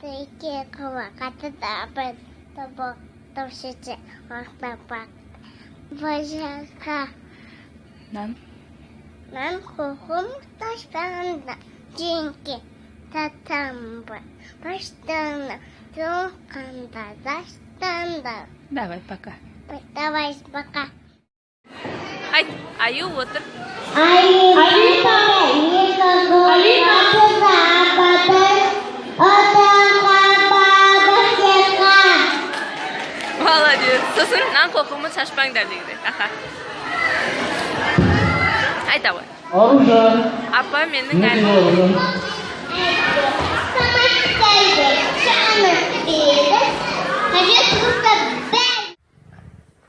Тільки кулакати та товщиці пак. Божака. Нам? Нам кухом ташпанда. Жінки татамба. Баштана. Тонканда. Даштанда. Давай, пока. Давай пока. Haydi, Аю отыр. Молодец. Сосын, нан қоқымын шашпаңдар дегді. Аха. Айта ғой. Апа менің әлім.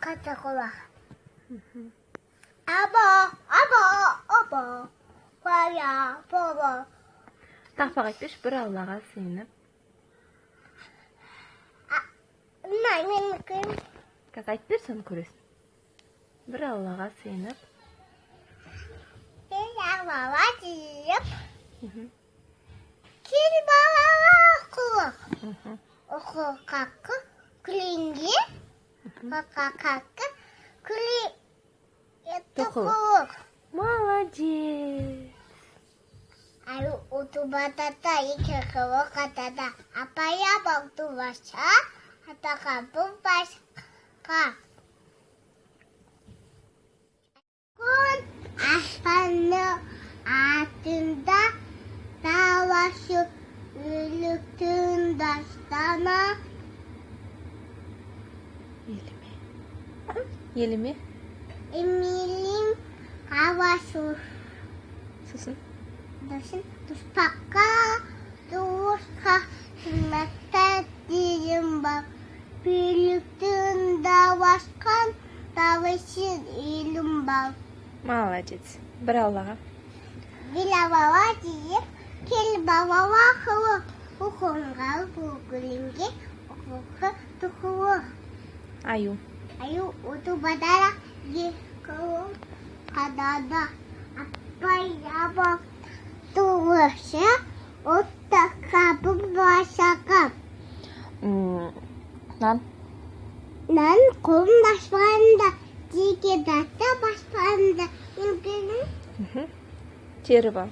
Ката кола. Або. Бая, баба. Тақпақ айтпеш, бір Аллаға сыйынып. Мен кім? Как айтып берсін көресің. Бір Аллаға сыйынып. Бала дейіп. Кел балаға құлық. Оқы қақы, күлінге. Қақы, күлі. Етті құлық. Молодец. Аю утубатата екі құлық атада. Апая бақты баша, атаға бұл башқа. Күн аспаны атында талашы үліктің дастана. Еліме? Емелім қавашу. Сосын? Дашын тұспаққа, тұғышқа, сынақта дейім бар. Бүліктің давашқан, тавышын елім бар. Молодец. Бір Аллаға. Біла бала дейіп, кел балаға қылы. Ұқынға бұғылінге, ұқықы тұқылы. Аю. Аю ұты бадара, екілі қадада. Апая бақ тұғышы, ұтты қабы башаға. Нан? Нан құм башпағанда, деге датта башпағанда. Үмкінің Тері бал.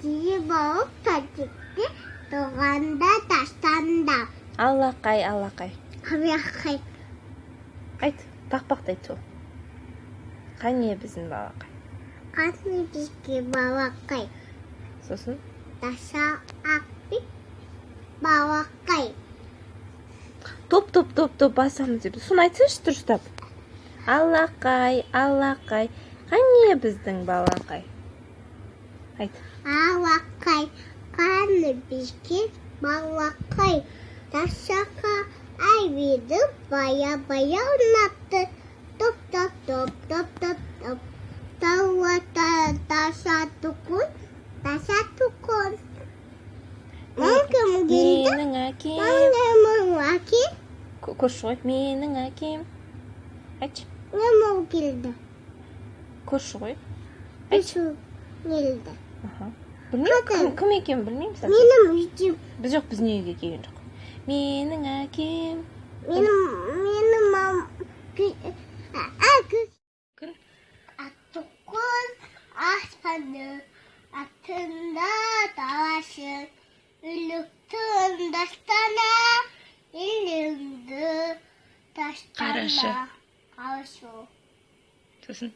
дие болып тәтікті тұғанда таштанда. Аллақай, Аллақай. Қабияқай. Айт, тақпақты айт сол. Қане біздің балақай. Қасны бізге балақай. Сосын? Таша ақпи балақай. Топ басамыз деп. Соны айтсыншы дұрыстап. Аллақай, Аллақай. Қане біздің балақай. Айт. Алақай. Қаны бізге балақай. Ташақа айведі бая-бая ұнапты. Топ. Тауата таша тұқын. Кім келді? Менің әкем. Менің әкем. Көрші ғой. Менің әкем. Айтшы. Менің келді. Көрші ғой. Айтшы. Келді. Білмеймін, кім екен білмеймін. Менің үйдем. Біз жоқ, біздің үйге келген жоқ. Менің әкем. Менің мам. Күн. Аттықын аспаны. Аттында талашы. Үліктің дастана. Еліңді таштана. Қарашы. Сосын?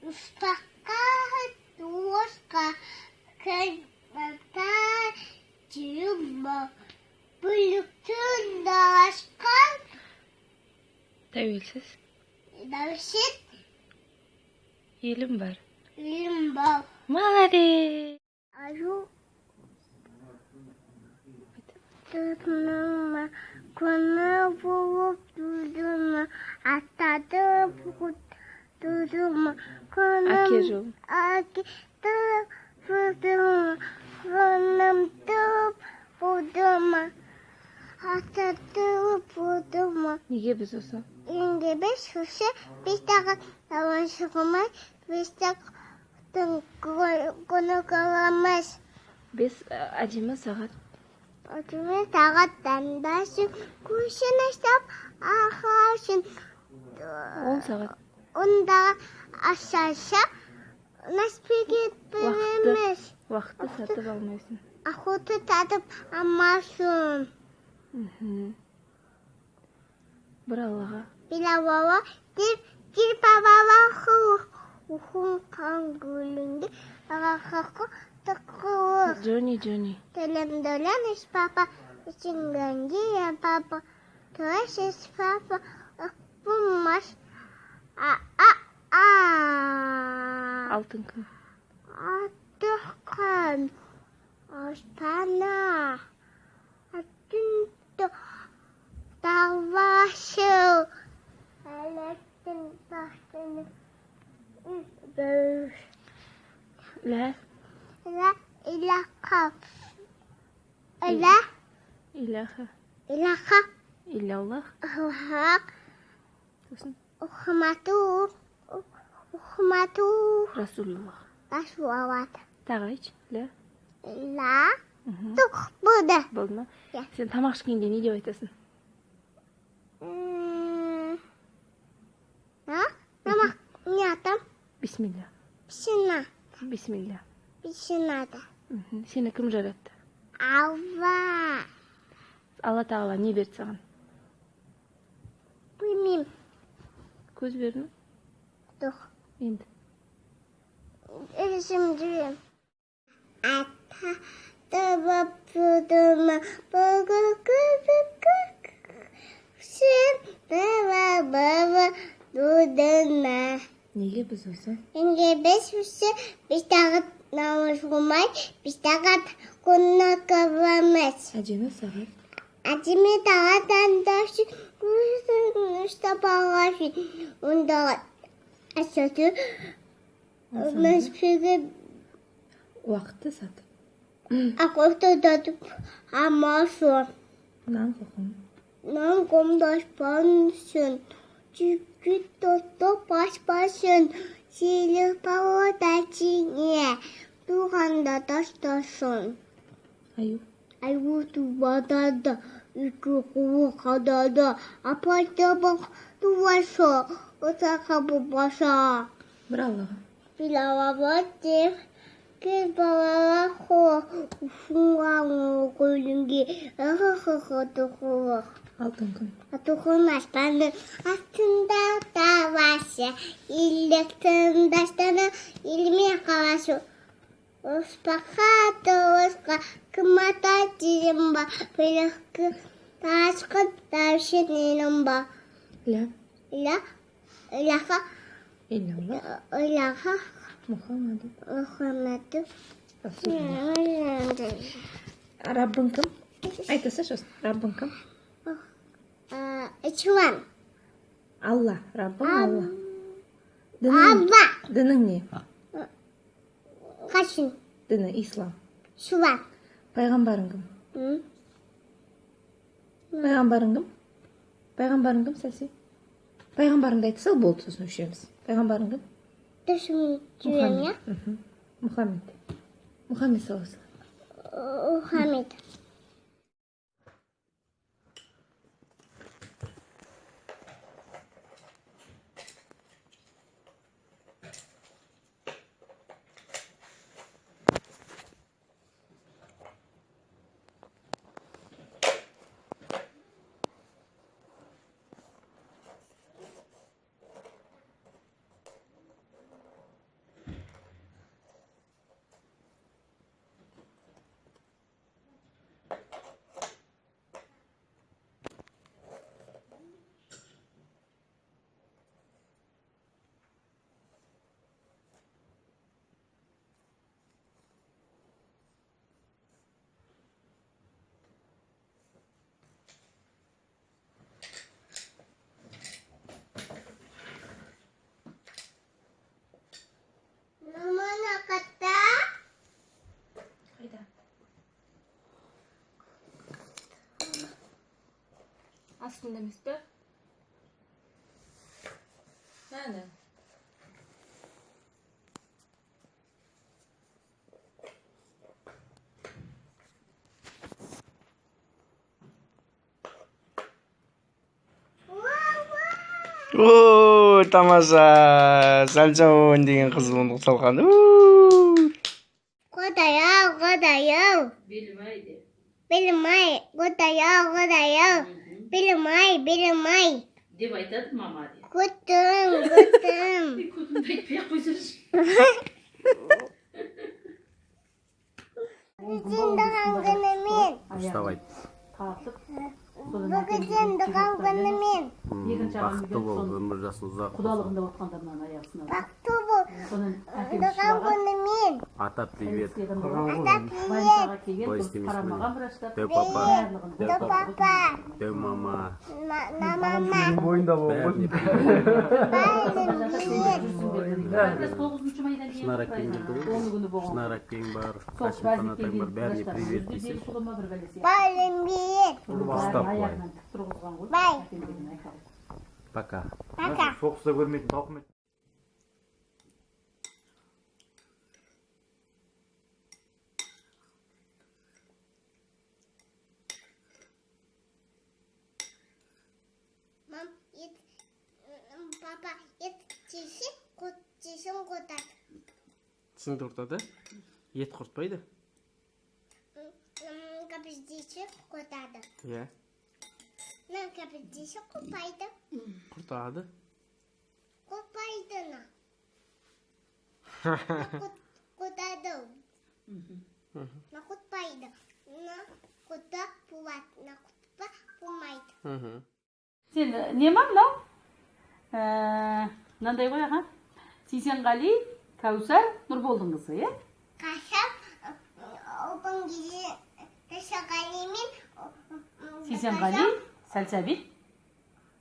Ұспаққа, туысқа, кәлбата, жүйімі, бүліктің дағашқан. Тәуелсіз. Дәушет, Елім бар. елім бар. Молодец. Аю. Тұтыныңма, күні болып тұдыңма, аттады бұғыт. Әке жол. Әке тұдыма, күнімді бұдыма, атады бұдыма. Неге біз осы? Енді біз үші, біз тағы шығымай, біз тағы күні қаламыз. Біз әдемі сағат Acımı sağattan başın kuşun iştap ağaçın 10 saat. onda aşağı nasıl gitmemiz Vaqtı satıb almaysan. Ахуты татып амашым Bir Allah'a. Bilawala Dil babala Ухун кангулинди Агахаку Такух Johnny. Телем-долем из папа Синганги папа Туэш из папа Пумаш Altın kın. Атухкан Остана Атунто Давашу Электин Тахтını Бöş La İlaka ilahe İlaka illallah. Hak Tosun. Ухмату Rasulullah. Başuavat Tağa iç. La. La Тук Buda Болдума? Ya. Sen tamaq ішкенде не деп айтасың? Мама, нятам Bismillah. Пшена Bismillah. Пшенада Seni kim жаратты? Ава Алла Тағала не берді саған? Bilmem Көз берді ме? Тук Енді. Üzümcüyüm Ata Tava Puduma Bogu Sen Baba Dudana Неге біз осы? Inge biz tağıt namus kumay, biz tağıt kunna kavamet. Әжені сағат. Acimi tağıt andaşı, işte bağaşı. Onda asatı, mesfege Уақытты сатып. akıftı datıp amason. Нан қоқым. Nan komdaş pansın, çünkü toto başın. Silik pağı da çiğne, duhanda taştasın. Аю. Ayvutu badada, iki kuvu kadada, apayta bak duvarsa, otaka bu başa. Bir Allah'a. Pilava batır, kız babala ho, ufunga koyungi, aha tukuva. Алтын күн. Atuhun aslanı, aslında davası, illikten daştanı, ilmi kavaşı. Uspaka doğuska, kımata cirimba, pırıkı, taşkı, tavşın ilimba. La. İlaha, Illallah. Muhammed. Muhammed'u. Rasulullah. Rabbin kim? Айтасы шосын. Rabbin kim? Çuvan. Allah. Rabbin Allah. Abba. Dinin ne? Kaşın. Dini İslam. Çuvan. Пайғамбарың кім? Пайғамбарың кім сәсе? Пайғамбарыңды айта сал болды сосын өшіреміз. Пайғамбарың кім? Düşüncüyüm ya. Мұхаммед. Мұхаммед саласы. Muhammed. Астында емес пе? Әне. О, тамаша. Сәлжан деген қыз оны ұқталған. Құдайау. Білмай. Құдайау. Білмай. Деп айтады мама деп. Күттім. Көтімді айтпай ақ қойсаңшы. Бүгін туған күніммен. Ұставайды. Тартып. Бүгін туған күніммен. Бақытты бол, өмір жасын ұзақ болсын. Құдалығында отқандарынан аяғысына. Бақытты бол. Соның Туған күніммен. Ата, привет. Ата привет. Қарамаған врачтар. Дәу папа. Дәу папа. Дәу мама. Мама. Бойында Бәрін привет. Шынар әкең келді ғой. Шынар әкең бар. Қасым Қанатаң бар. Бәріне привет десең. Бәрін привет. Бастап қой. Бай. Пока. Пока. Соғыста көрмейтін тауқымет. Папа, ет тишін қотады. Тісіңді құртады? Ет құртпайды? Кәпіздеші қотады. Иә. Кәпіздеші қопайды. Құртады. Қопайды. Қотады. Қотпайды. Қота болады. Қотпа болмайды. Сен не ма мынау? Мынандай ғой аға. Сейсенғали Кәусар Нұрболдың қызы, иә? Қашап, опын келе Тәшіғалимен Сейсенғали Сәлсәбит.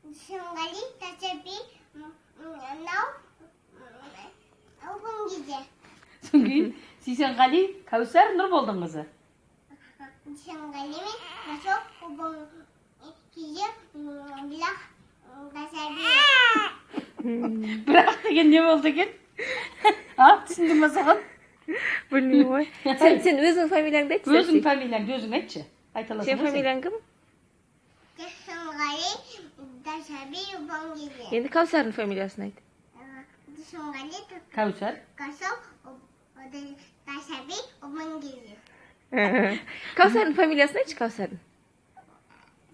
Тәшіғали Тәшіғали мынау опын келе. Содан кейін Сейсенғали Кәусар Нұрболдың қызы. Тәшіғалимен қашап, опын келе білақ Тәшіғали. Бірақ деген не болды екен? Түсіндің ма саған? Білмеймін ғой. Сен өзің фамилияңды айтшы. Өзің фамилияңды өзің айтшы. Айталасың. Сен фамилияң кім? Тәшіғали Тәшіғали опын келе. Енді Кәусардың фамилиясын айт. Тәшіғали Кәусар. қашап, Тәшіғали опын келе. Кәусардың фамилиясын айтшы, Кәусардың.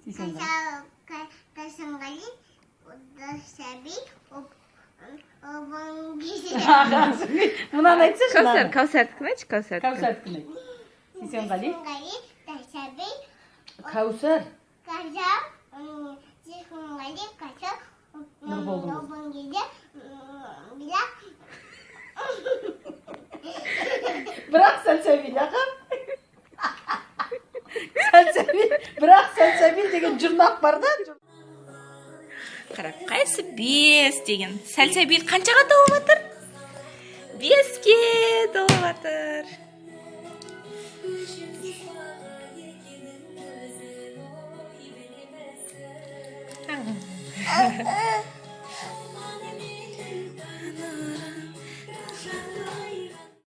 Сейсенғали. Тәшіғали Тәшіғали опын келе. Мұнаны айтсайшы. Кәусардікін айтшы, Кәусардікін. Кәусардікін айт. Сейсенғали. Тәшіғали Кәусар. қашап, Тәшіғали қашап Нұрболдың қызы. опын келе. Білақ Бірақ Сәлсәбит аға. Бірақ Сәлсәбит деген жұрнақ бар да. Қарап, қайсы 5 деген. Сәлсәбит қаншаға толып жатыр? 5-ке толып жатыр.